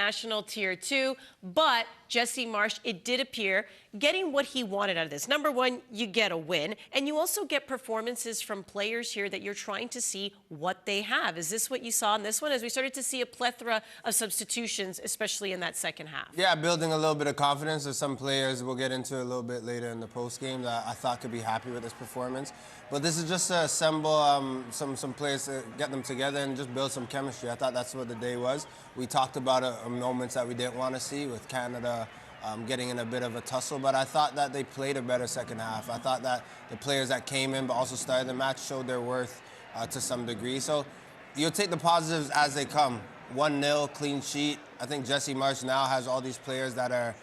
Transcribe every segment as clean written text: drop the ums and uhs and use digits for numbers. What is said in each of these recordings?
international tier 2, but Jesse Marsch, it did appear, getting what he wanted out of this. Number one, you get a win, and you also get performances from players here that you're trying to see what they have. Is this what you saw in this one, as we started to see a plethora of substitutions, especially in that second half? Yeah, building a little bit of confidence. There's some players we'll get into a little bit later in the post game that I thought could be happy with this performance. But this is just to assemble some players, to get them together and just build some chemistry. I thought that's what the day was. We talked about moments that we didn't want to see with Canada getting in a bit of a tussle, but I thought that they played a better second half. I thought that the players that came in but also started the match showed their worth to some degree. So you'll take the positives as they come. 1-0, clean sheet. I think Jesse Marsch now has all these players that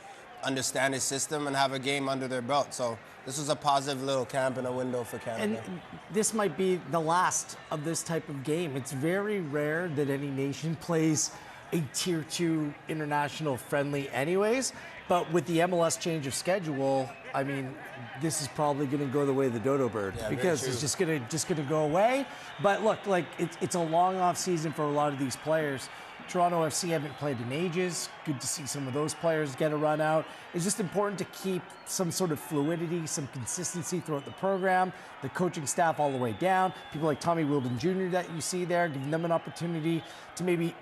understand his system and have a game under their belt. So this was a positive little camp and a window for Canada. And this might be the last of this type of game. It's very rare that any nation plays a Tier 2 international friendly anyways. But with the MLS change of schedule, I mean, this is probably going to go the way of the dodo bird, because it's just going to go away. But look, like it's a long off season for a lot of these players. Toronto FC haven't played in ages. Good to see some of those players get a run out. It's just important to keep some sort of fluidity, some consistency throughout the program, the coaching staff all the way down. People like Tommy Wilden Jr. that you see there, giving them an opportunity to maybe,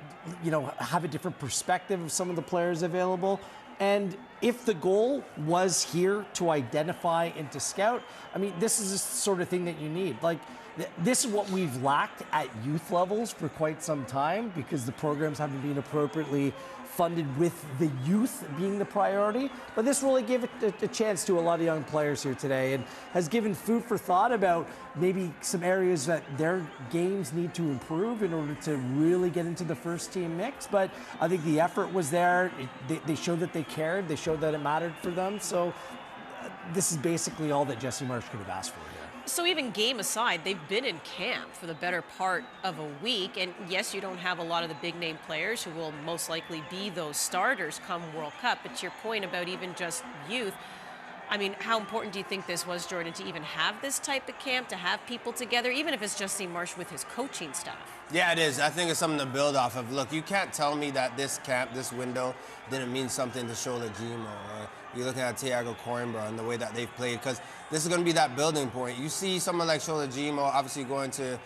have a different perspective of some of the players available. And if the goal was here to identify and to scout, I mean, this is the sort of thing that you need. Like, this is what we've lacked at youth levels for quite some time, because the programs haven't been appropriately funded with the youth being the priority. But this really gave it a chance to a lot of young players here today, and has given food for thought about maybe some areas that their games need to improve in order to really get into the first team mix. But I think the effort was there. They showed that they cared. They showed that it mattered for them. So this is basically all that Jesse Marsch could have asked for here. So even game aside, they've been in camp for the better part of a week. And yes, you don't have a lot of the big name players who will most likely be those starters come World Cup. But to your point about even just youth, I mean, how important do you think this was, Jordan, to even have this type of camp, to have people together, even if it's Jesse Marsch with his coaching staff? Yeah, it is. I think it's something to build off of. Look, you can't tell me that this camp, this window, didn't mean something to Shola Jimo. You're looking at Thiago Coimbra and the way that they've played, because this is going to be that building point. You see someone like Shola Jimo obviously going to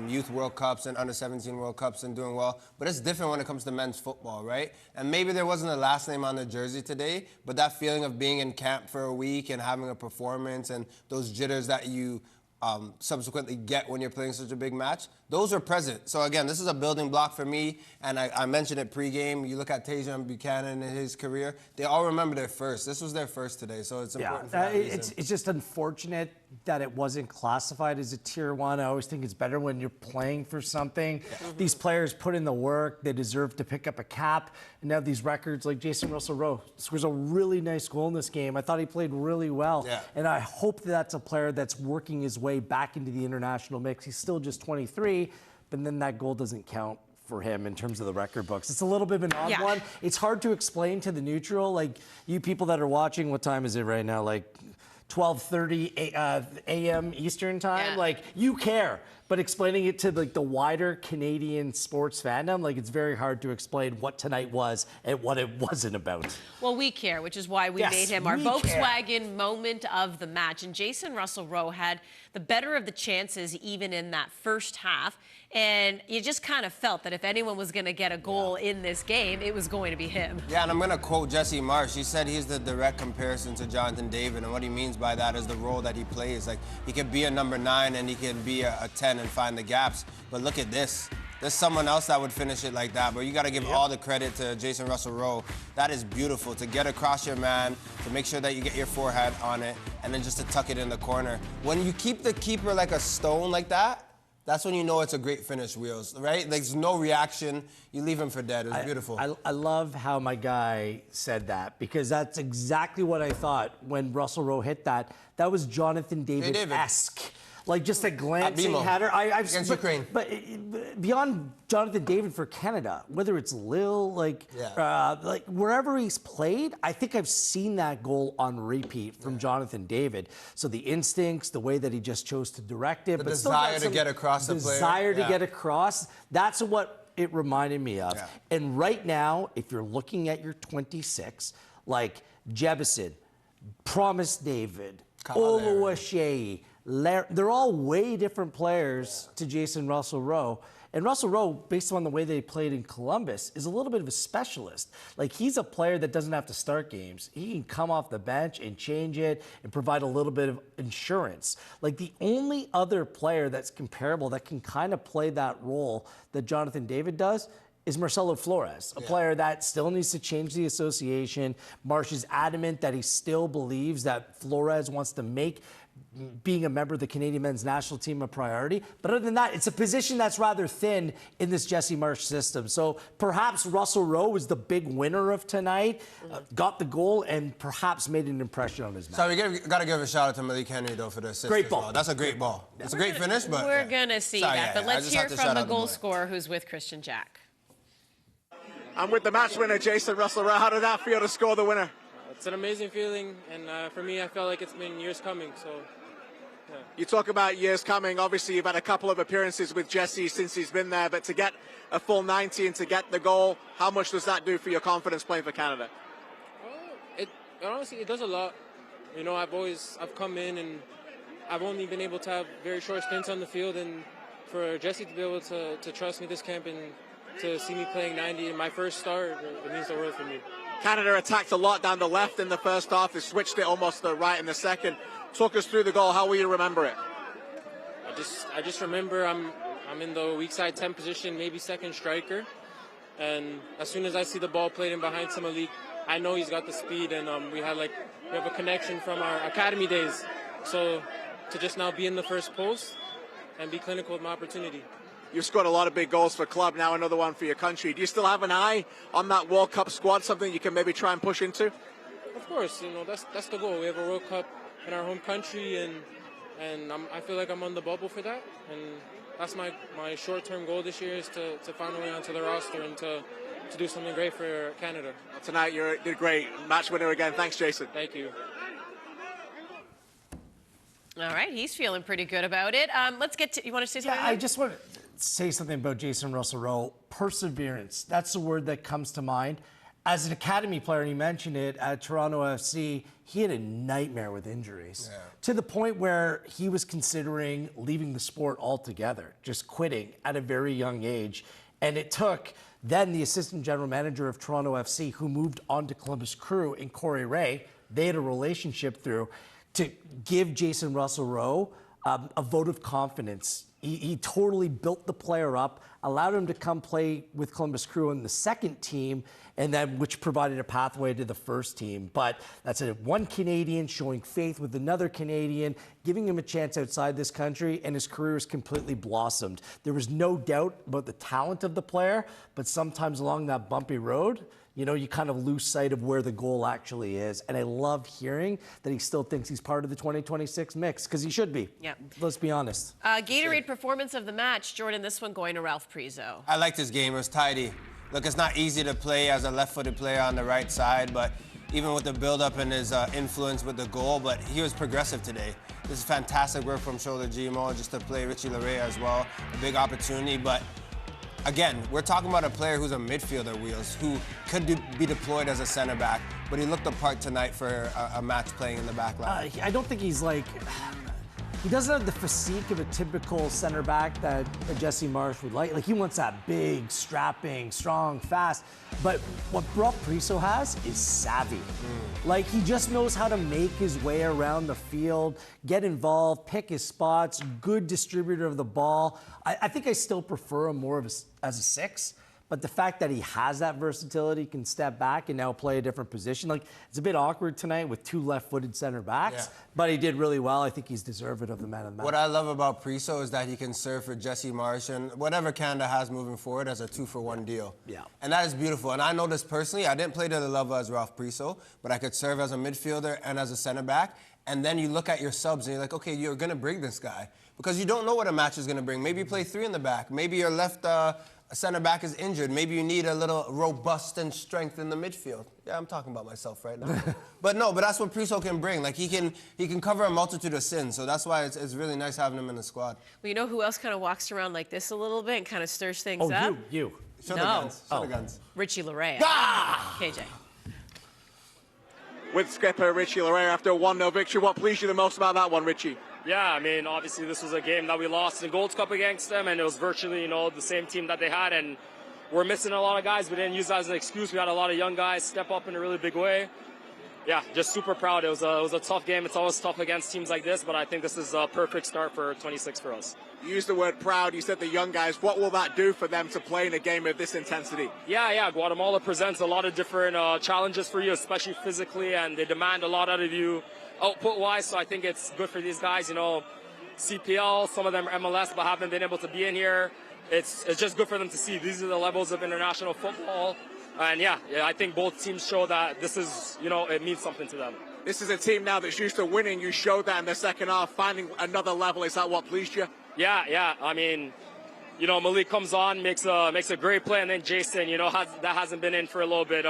Youth World Cups and Under-17 World Cups and doing well, but it's different when it comes to men's football, right? And maybe there wasn't a last name on the jersey today, but that feeling of being in camp for a week and having a performance and those jitters that you subsequently get when you're playing such a big match, those are present. So again, this is a building block for me, and I mentioned it pregame. You look at Tajon Buchanan in his career, they all remember their first. This was their first today, so it's important for that reason. It's just unfortunate that it wasn't classified as a Tier 1. I always think it's better when you're playing for something. Yeah. These players put in the work. They deserve to pick up a cap. And now these records, like Jason Russell-Rowe scores a really nice goal in this game. I thought he played really well. Yeah. And I hope that's a player that's working his way back into the international mix. He's still just 23, but then that goal doesn't count for him in terms of the record books. It's a little bit of an odd one. It's hard to explain to the neutral. Like, you people that are watching, what time is it right now? Like 12:30 a.m. Eastern time. Yeah. Like, you care, but explaining it to like the wider Canadian sports fandom, like, it's very hard to explain what tonight was and what it wasn't about. Well, we care, which is why we made him our Volkswagen moment of the match. And Jason Russell-Rowe had the better of the chances even in that first half. And you just kind of felt that if anyone was going to get a goal in this game, it was going to be him. Yeah, and I'm going to quote Jesse Marsch. He said he's the direct comparison to Jonathan David, and what he means by that is the role that he plays. Like, he could be a number 9 and he can be a 10 and find the gaps. But look at this. There's someone else that would finish it like that, but you got to give all the credit to Jason Russell-Rowe. That is beautiful, to get across your man, to make sure that you get your forehead on it, and then just to tuck it in the corner. When you keep the keeper like a stone like that, that's when you know it's a great finish, Wheels, right? There's no reaction. You leave him for dead. It was beautiful. I love how my guy said that, because that's exactly what I thought when Russell-Rowe hit that. That was Jonathan David-esque. Like, just a glancing header. Against Ukraine. But beyond Jonathan David for Canada, whether it's Lille, like wherever he's played, I think I've seen that goal on repeat from Jonathan David. So the instincts, the way that he just chose to direct it. The desire to get across the player. Desire to get across. That's what it reminded me of. Yeah. And right now, if you're looking at your 26, like Jebison, Promise David, Oluwaseyi, they're all way different players to Jason Russell-Rowe. And Russell-Rowe, based on the way they played in Columbus, is a little bit of a specialist. Like, he's a player that doesn't have to start games. He can come off the bench and change it and provide a little bit of insurance. Like, the only other player that's comparable that can kind of play that role that Jonathan David does is Marcelo Flores, a player that still needs to change the association. Marsh is adamant that he still believes that Flores wants to make being a member of the Canadian men's national team a priority. But other than that, it's a position that's rather thin in this Jesse Marsh system. So perhaps Russell-Rowe was the big winner of tonight, got the goal, and perhaps made an impression on his match. So we got to give a shout out to Malik Henry, though, for the assist. Great ball. Well. That's a great ball. It's a great finish, but... We're going to see that. But let's hear from the goal boy. scorer who's with Christian Jack. I'm with the match winner, Jason Russell-Rowe. How did that feel to score the winner? It's an amazing feeling, and for me, I felt like it's been years coming. So, yeah. You talk about years coming. Obviously, you've had a couple of appearances with Jesse since he's been there, but to get a full 90 and to get the goal, how much does that do for your confidence playing for Canada? Well, honestly, it does a lot. You know, I've come in and I've only been able to have very short stints on the field, and for Jesse to be able to trust me this camp and to see me playing 90 in my first start, it means the world for me. Canada attacked a lot down the left in the first half. They switched it almost to the right in the second. Talk us through the goal. How will you remember it? I just remember I'm in the weak side 10 position, maybe second striker, and as soon as I see the ball played in behind Malik, I know he's got the speed, and we have a connection from our academy days. So to just now be in the first post and be clinical with my opportunity. You've scored a lot of big goals for club, now another one for your country. Do you still have an eye on that World Cup squad, something you can maybe try and push into? Of course, you know, that's the goal. We have a World Cup in our home country, and I feel like I'm on the bubble for that. And that's my short-term goal this year, is to find a way onto the roster and to do something great for Canada. Tonight you did great. Match winner again. Thanks, Jason. Thank you. All right, he's feeling pretty good about it. Let's get to, you want to say something? Yeah, I just want to say something about Jason Russell-Rowe. Perseverance, that's the word that comes to mind. As an academy player, and you mentioned it, at Toronto FC, he had a nightmare with injuries. Yeah. To the point where he was considering leaving the sport altogether, just quitting at a very young age. And it took then the assistant general manager of Toronto FC, who moved on to Columbus Crew, and Corey Ray, they had a relationship through, to give Jason Russell-Rowe a vote of confidence. He totally built the player up, allowed him to come play with Columbus Crew in the second team, and then which provided a pathway to the first team. But that's one Canadian showing faith with another Canadian, giving him a chance outside this country, and his career has completely blossomed. There was no doubt about the talent of the player, but sometimes along that bumpy road, you know, you kind of lose sight of where the goal actually is. And I love hearing that he still thinks he's part of the 2026 mix, because he should be. Yeah. Let's be honest. Gatorade performance of the match, Jordan, this one going to Ralph Priso. I liked his game. It was tidy. Look, it's not easy to play as a left-footed player on the right side, but even with the build-up and his influence with the goal, but he was progressive today. This is fantastic work from Shola Gimo, just to play Richie Larea as well. A big opportunity, but again, we're talking about a player who's a midfielder, Wheels, who could be deployed as a center back, but he looked the part tonight for a match playing in the back line. I don't think he's like... He doesn't have the physique of a typical center back that Jesse Marsh would like. Like, he wants that big, strapping, strong, fast. But what Ralph Priso has is savvy. Like, he just knows how to make his way around the field, get involved, pick his spots, good distributor of the ball. I think I still prefer him more as a 6. But the fact that he has that versatility, can step back and now play a different position. Like, it's a bit awkward tonight with 2 left-footed center backs, but he did really well. I think he's deserving of the man of the match. What I love about Priso is that he can serve for Jesse Marsh and whatever Canada has moving forward as a 2-for-1 deal. Yeah. And that is beautiful. And I know this personally. I didn't play to the level as Ralph Priso, but I could serve as a midfielder and as a center back. And then you look at your subs and you're like, okay, you're going to bring this guy. Because you don't know what a match is going to bring. Maybe you play 3 in the back. Maybe your left a center back is injured. Maybe you need a little robust and strength in the midfield. Yeah, I'm talking about myself right now. but that's what Priso can bring. Like he can cover a multitude of sins. So that's why it's really nice having him in the squad. Well, you know who else kind of walks around like this a little bit and kind of stirs things up? Oh, you. Show the guns. Show the guns. Richie Larea. Ah! KJ. With skipper Richie Larea after a 1-0 victory, what pleased you the most about that one, Richie? Yeah, I mean, obviously this was a game that we lost in Gold Cup against them, and it was virtually, you know, the same team that they had, and we're missing a lot of guys. We didn't use that as an excuse. We had a lot of young guys step up in a really big way. Yeah, just super proud. It was a tough game. It's always tough against teams like this, but I think this is a perfect start for 26 for us. You used the word proud. You said the young guys. What will that do for them to play in a game of this intensity? Yeah. Guatemala presents a lot of different challenges for you, especially physically, and they demand a lot out of you output-wise, so I think it's good for these guys. You know, CPL, some of them are MLS, but haven't been able to be in here. It's just good for them to see these are the levels of international football. And yeah, I think both teams show that this is, you know, it means something to them. This is a team now that's used to winning. You showed that in the second half, finding another level. Is that what pleased you? Yeah. I mean, you know, Malik comes on, makes a great play, and then Jason, you know, that hasn't been in for a little bit.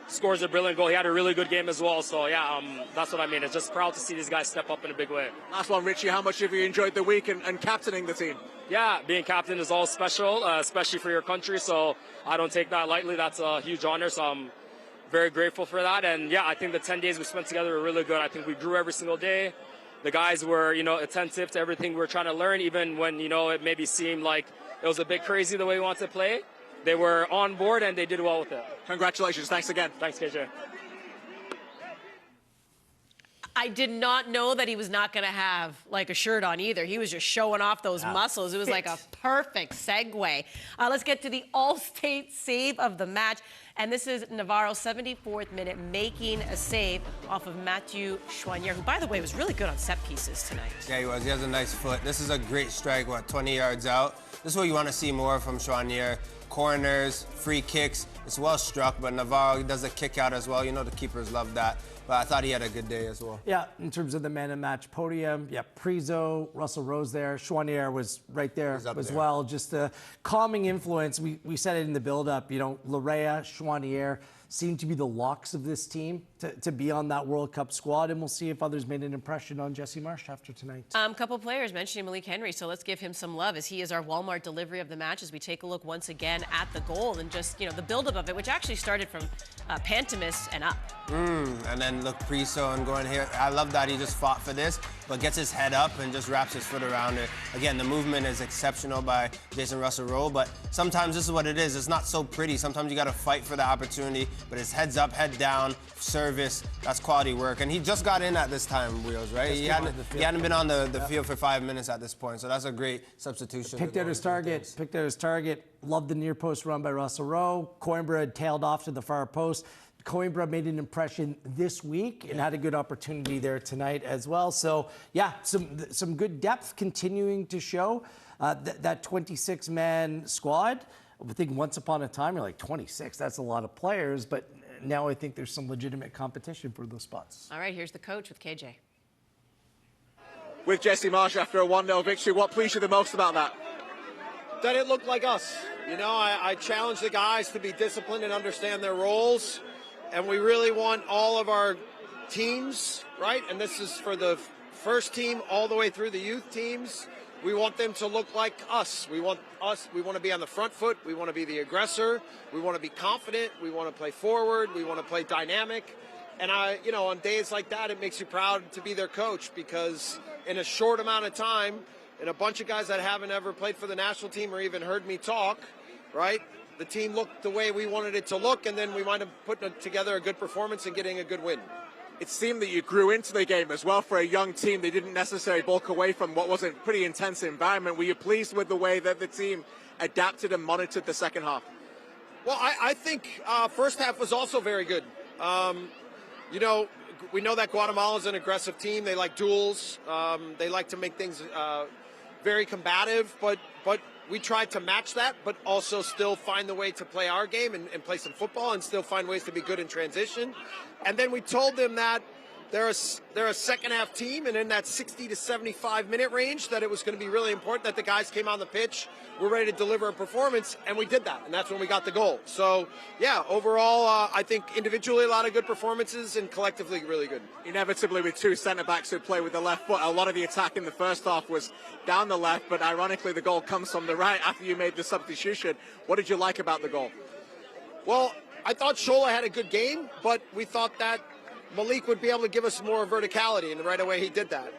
Scores a brilliant goal. He had a really good game as well. So yeah, that's what I mean. It's just proud to see these guys step up in a big way. Last one, Richie. How much have you enjoyed the week and captaining the team? Yeah, being captain is all special, especially for your country. So I don't take that lightly. That's a huge honor. So I'm very grateful for that. And yeah, I think the 10 days we spent together were really good. I think we grew every single day. The guys were, you know, attentive to everything we were trying to learn, even when, you know, it maybe seemed like it was a bit crazy the way we wanted to play. They were on board and they did well with it. Congratulations. Thanks again. Thanks, KJ. I did not know that he was not going to have like a shirt on either. He was just showing off those muscles. It was like a perfect segue. Let's get to the all-state save of the match. And this is Navarro's 74th minute making a save off of Matthew Chouanier, who, by the way, was really good on set pieces tonight. Yeah, he was. He has a nice foot. This is a great strike, 20 yards out. This is what you want to see more from Chouanier. Corners, free kicks. It's well struck, but Navarro does a kick out as well. You know the keepers love that. But I thought he had a good day as well. Yeah, in terms of the man of match podium, yeah, Priso, Russell Rose there. Chouanier was right there as well. Just a calming influence. We said it in the build-up. You know, Larea, Chouanier seem to be the locks of this team to be on that World Cup squad, and we'll see if others made an impression on Jesse Marsh after tonight. Couple players mentioning Malik Henry, so let's give him some love as he is our Walmart delivery of the match as we take a look once again at the goal and just, you know, the buildup of it, which actually started from Pantemis and up. And then look, Priso and going here. I love that he just fought for this, but gets his head up and just wraps his foot around it. Again, the movement is exceptional by Jason Russell-Rowe, but sometimes this is what it is. It's not so pretty. Sometimes you got to fight for the opportunity, but it's heads up, head down, service. That's quality work. And he just got in at this time, Wheels, right? He hadn't been on the field for 5 minutes at this point, so that's a great substitution. Picked out his target. Loved the near post run by Russell-Rowe. Coimbra had tailed off to the far post. Coimbra made an impression this week and had a good opportunity there tonight as well. So, yeah, some good depth continuing to show. That 26-man squad, I think once upon a time, you're like 26, that's a lot of players, but now I think there's some legitimate competition for those spots. All right, here's the coach with KJ. With Jesse Marsh after a 1-0 victory, what pleased you the most about that? That it looked like us. You know, I challenged the guys to be disciplined and understand their roles. And we really want all of our teams, right? And this is for the first team all the way through the youth teams. We want them to look like us. We want to be on the front foot. We want to be the aggressor. We want to be confident. We want to play forward. We want to play dynamic. And you know, on days like that, it makes you proud to be their coach, because in a short amount of time, and a bunch of guys that haven't ever played for the national team or even heard me talk, right? The team looked the way we wanted it to look, and then we wind up putting together a good performance and getting a good win. It seemed that you grew into the game as well for a young team. They didn't necessarily bulk away from what was a pretty intense environment. Were you pleased with the way that the team adapted and monitored the second half? Well, I think first half was also very good. You know, we know that Guatemala is an aggressive team. They like duels. They like to make things very combative, but we tried to match that, but also still find the way to play our game and play some football and still find ways to be good in transition. And then we told them that, they're a second half team, and in that 60 to 75 minute range, that it was going to be really important that the guys came on the pitch, were ready to deliver a performance, and we did that, and that's when we got the goal. So yeah, overall, I think individually a lot of good performances, and collectively really good. Inevitably, with two centre backs who play with the left foot, a lot of the attack in the first half was down the left, but ironically the goal comes from the right after you made the substitution. What did you like about the goal? Well, I thought Shola had a good game, but we thought that Malik would be able to give us more verticality, and right away he did that.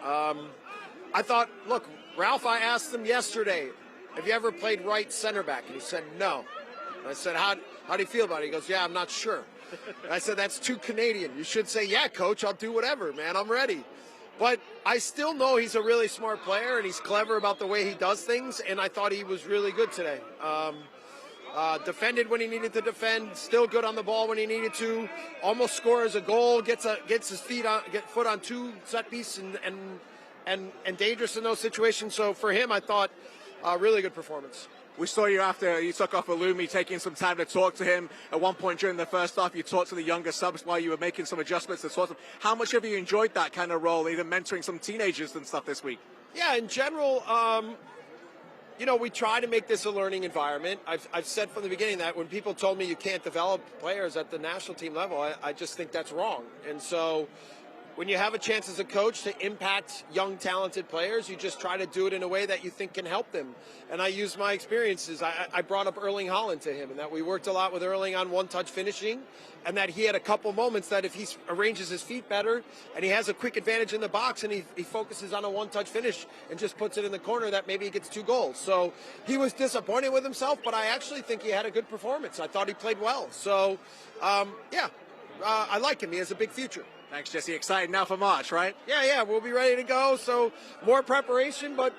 I thought, look, Ralph, I asked him yesterday, have you ever played right center back? And he said, no. And I said, how do you feel about it? He goes, yeah, I'm not sure. And I said, that's too Canadian. You should say, yeah, coach, I'll do whatever, man, I'm ready. But I still know he's a really smart player, and he's clever about the way he does things, and I thought he was really good today. Defended when he needed to defend, still good on the ball when he needed to, almost scores a goal, gets his foot on two set piece, and dangerous in those situations. So for him, I thought really good performance. We saw you after you took off Alumi, taking some time to talk to him. At one point during the first half, you talked to the younger subs while you were making some adjustments to talk to them. How much have you enjoyed that kind of role, even mentoring some teenagers and stuff this week? Yeah, in general, you know, we try to make this a learning environment. I've said from the beginning that when people told me you can't develop players at the national team level, I just think that's wrong. And so when you have a chance as a coach to impact young, talented players, you just try to do it in a way that you think can help them. And I use my experiences. I brought up Erling Haaland to him, and that we worked a lot with Erling on one-touch finishing, and that he had a couple moments that if he arranges his feet better and he has a quick advantage in the box and he focuses on a one-touch finish and just puts it in the corner, that maybe he gets 2 goals. So he was disappointed with himself, but I actually think he had a good performance. I thought he played well. So, I like him. He has a big future. Thanks, Jesse. Excited now for March, right? Yeah, we'll be ready to go. So more preparation, but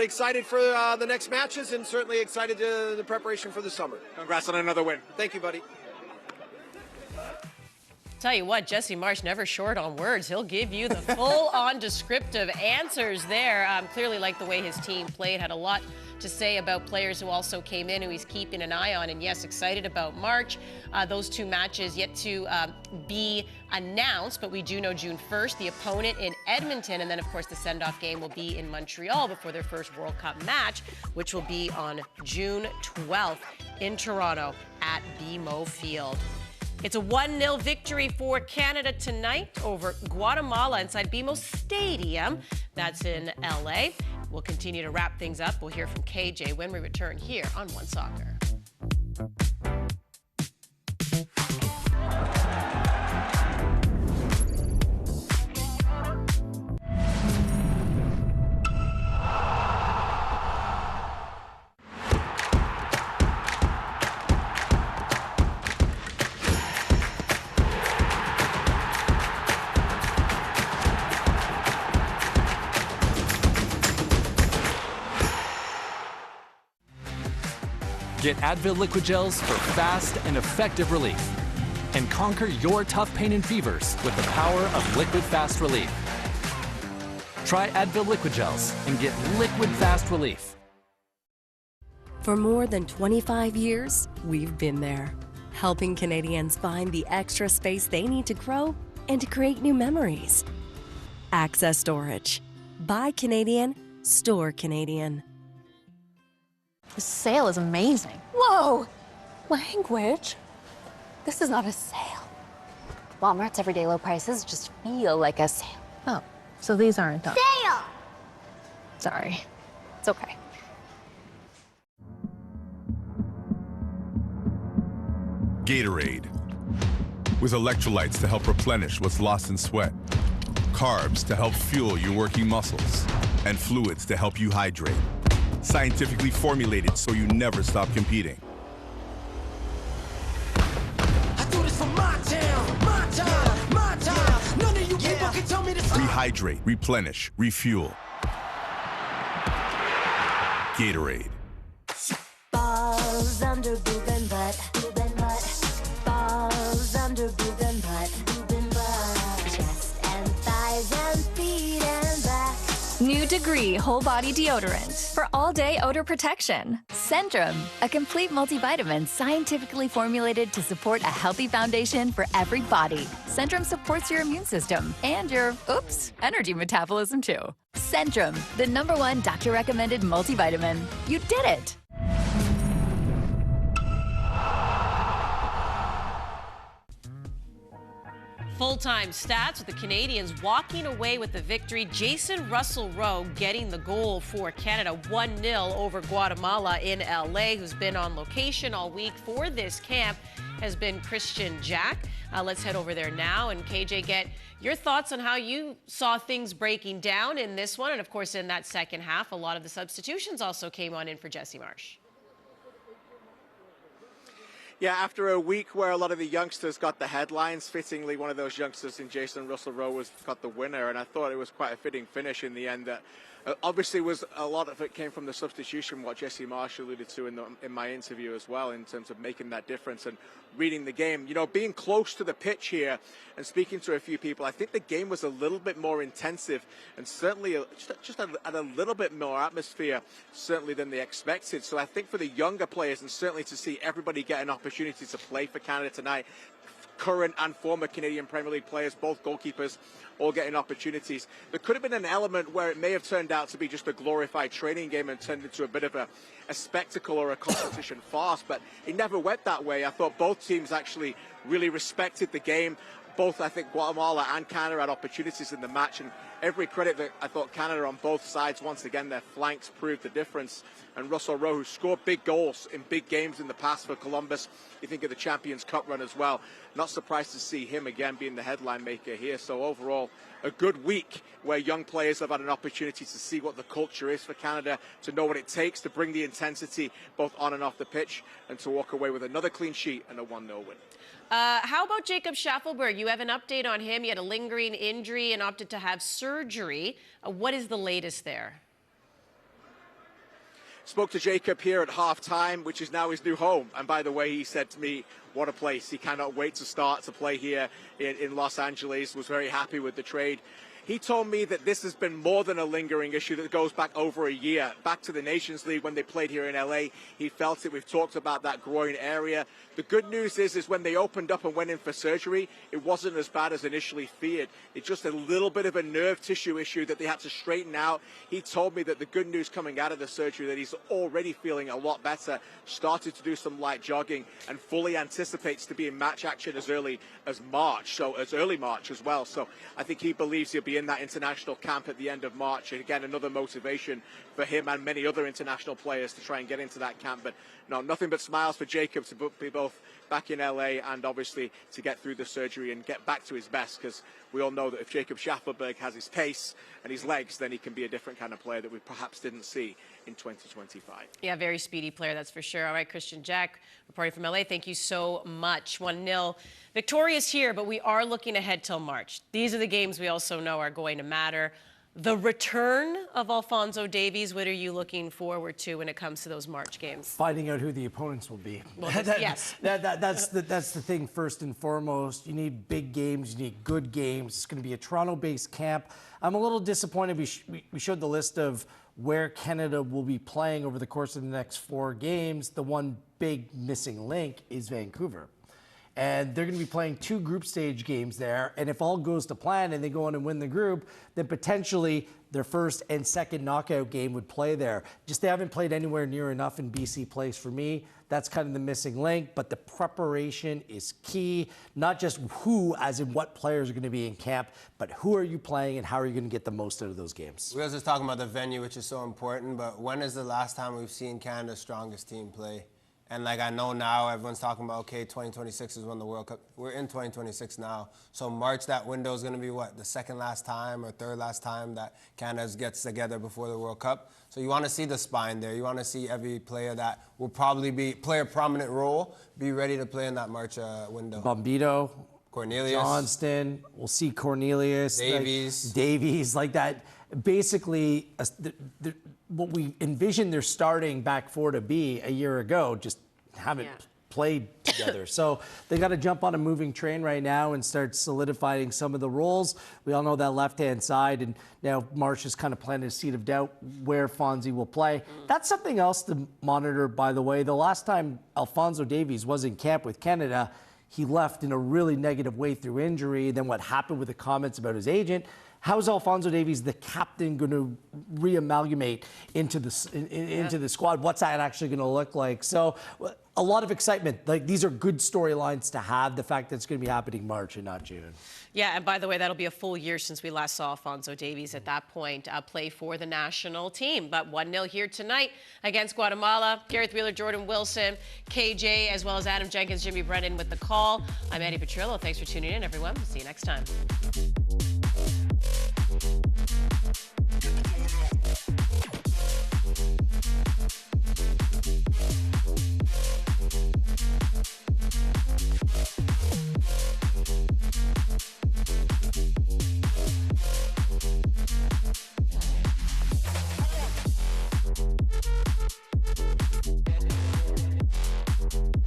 excited for the next matches, and certainly excited to the preparation for the summer. Congrats on another win. Thank you, buddy. Tell you what, Jesse Marsh never short on words. He'll give you the full-on descriptive answers there. Clearly like the way his team played, had a lot to say about players who also came in who he's keeping an eye on. And yes, excited about March. Those 2 matches yet to be announced, but we do know June 1st, the opponent in Edmonton, and then of course the send-off game will be in Montreal before their first World Cup match, which will be on June 12th in Toronto at BMO Field. It's a 1-0 victory for Canada tonight over Guatemala inside BMO Stadium. That's in LA. We'll continue to wrap things up. We'll hear from KJ when we return here on One Soccer. Get Advil Liquid Gels for fast and effective relief. And conquer your tough pain and fevers with the power of Liquid Fast Relief. Try Advil Liquid Gels and get liquid fast relief. For more than 25 years, we've been there, helping Canadians find the extra space they need to grow and to create new memories. Access Storage. Buy Canadian, store Canadian. The sale is amazing. Whoa! Language? This is not a sale. Walmart's everyday low prices just feel like a sale. Oh, so these aren't on. Sale! Sorry. It's okay. Gatorade. With electrolytes to help replenish what's lost in sweat. Carbs to help fuel your working muscles. And fluids to help you hydrate. Scientifically formulated so you never stop competing. I do this for my town, my time, my time. None of you people can tell me to stop. Rehydrate, replenish, refuel. Gatorade. Balls under boob and butt, boob and butt. Balls under boob and butt, boob and butt. Chest and thighs and feet and back. New to degree whole body deodorant for all day odor protection. Centrum, a complete multivitamin scientifically formulated to support a healthy foundation for every body. Centrum supports your immune system and your, energy metabolism too. Centrum, the #1 doctor recommended multivitamin. You did it. Full-time stats with the Canadians walking away with the victory. Jason Russell-Rowe getting the goal for Canada, 1-0 over Guatemala in LA. Who's been on location all week for this camp has been Christian Jack. Let's head over there now and KJ, get your thoughts on how you saw things breaking down in this one. And of course, in that second half, a lot of the substitutions also came on in for Jesse Marsh. Yeah, after a week where a lot of the youngsters got the headlines, fittingly one of those youngsters in Jason Russell-Rowe got the winner, and I thought it was quite a fitting finish in the end. That obviously was a lot of it came from the substitution, what Jesse Marsh alluded to in my interview as well, in terms of making that difference and reading the game. You know, being close to the pitch here and speaking to a few people, I think the game was a little bit more intensive and certainly just at a little bit more atmosphere, certainly than they expected. So I think for the younger players, and certainly to see everybody get an opportunity to play for Canada tonight, current and former Canadian Premier League players, both goalkeepers, all getting opportunities. There could have been an element where it may have turned out to be just a glorified training game and turned into a bit of a spectacle or a competition farce, but it never went that way. I thought both teams actually really respected the game. Both, I think, Guatemala and Canada had opportunities in the match, and every credit that I thought Canada on both sides, once again, their flanks proved the difference. And Russell-Rowe, who scored big goals in big games in the past for Columbus, you think of the Champions Cup run as well. Not surprised to see him again being the headline maker here. So overall, a good week where young players have had an opportunity to see what the culture is for Canada, to know what it takes to bring the intensity both on and off the pitch, and to walk away with another clean sheet and a 1-0 win. How about Jacob Schaffelberg? You have an update on him. He had a lingering injury and opted to have surgery. What is the latest there? Spoke to Jacob here at halftime, which is now his new home. And by the way, he said to me, what a place. He cannot wait to start to play here in Los Angeles. Was very happy with the trade. He told me that this has been more than a lingering issue that goes back over a year. Back to the Nations League when they played here in LA, he felt it. We've talked about that groin area. The good news is when they opened up and went in for surgery, it wasn't as bad as initially feared. It's just a little bit of a nerve tissue issue that they had to straighten out. He told me that the good news coming out of the surgery, that he's already feeling a lot better, started to do some light jogging, and fully anticipates to be in match action as early as March, so as early March as well. So I think he believes he'll be in that international camp at the end of March. And again, another motivation for him and many other international players to try and get into that camp. But no, nothing but smiles for Jacob to be both back in LA and obviously to get through the surgery and get back to his best, because we all know that if Jacob Schaffelberg has his pace and his legs, then he can be a different kind of player that we perhaps didn't see in 2025. Yeah, very speedy player, that's for sure. All right, Christian Jack, reporting from LA, thank you so much. 1-0. Victorious here, but we are looking ahead till March. These are the games we also know are going to matter. The return of Alphonso Davies, what are you looking forward to when it comes to those March games? Finding out who the opponents will be. Well, yes. That's the thing first and foremost. You need big games. You need good games. It's going to be a Toronto-based camp. I'm a little disappointed. We showed the list of where Canada will be playing over the course of the next 4 games. The one big missing link is Vancouver. And they're going to be playing 2 group stage games there. And if all goes to plan and they go on and win the group, then potentially their first and second knockout game would play there. Just they haven't played anywhere near enough in BC Place for me. That's kind of the missing link. But the preparation is key. Not just who, as in what players are going to be in camp, but who are you playing and how are you going to get the most out of those games? We were just talking about the venue, which is so important. But when is the last time we've seen Canada's strongest team play? And like I know now, everyone's talking about, okay, 2026 is when the World Cup. We're in 2026 now. So March, that window is going to be what, the second last time or third last time that Canada gets together before the World Cup. So you want to see the spine there. You want to see every player that will probably play a prominent role, be ready to play in that March window. Bombito, Cornelius, Johnston, we'll see Cornelius, Davies, like that. Basically, what we envisioned their starting back 4 to be a year ago just haven't played together. So they got to jump on a moving train right now and start solidifying some of the roles. We all know that left-hand side, and now Marsh is kind of planting a seed of doubt where Fonzie will play. That's something else to monitor, by the way. The last time Alphonso Davies was in camp with Canada, he left in a really negative way through injury. Then what happened with the comments about his agent? How is Alphonso Davies, the captain, going to re-amalgamate into the squad? What's that actually going to look like? So a lot of excitement. Like, these are good storylines to have, the fact that it's going to be happening March and not June. Yeah, and by the way, that'll be a full year since we last saw Alphonso Davies at that point play for the national team. But 1-0 here tonight against Guatemala. Gareth Wheeler, Jordan Wilson, KJ, as well as Adam Jenkins, Jimmy Brennan with the call. I'm Andy Petrillo. Thanks for tuning in, everyone. We'll see you next time.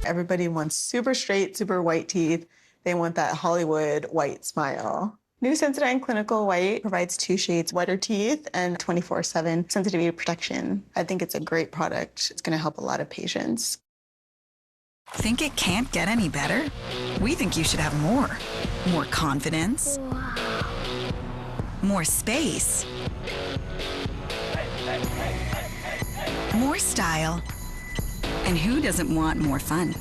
Everybody wants super straight, super white teeth. They want that Hollywood white smile. New Sensodyne Clinical White provides 2 shades whiter teeth and 24/7 sensitivity protection. I think it's a great product. It's going to help a lot of patients. Think it can't get any better? We think you should have more. More confidence. More space. More style. And who doesn't want more fun?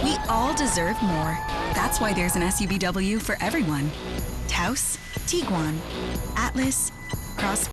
We all deserve more. That's why there's an SUVW for everyone. Taos, Tiguan, Atlas, Cross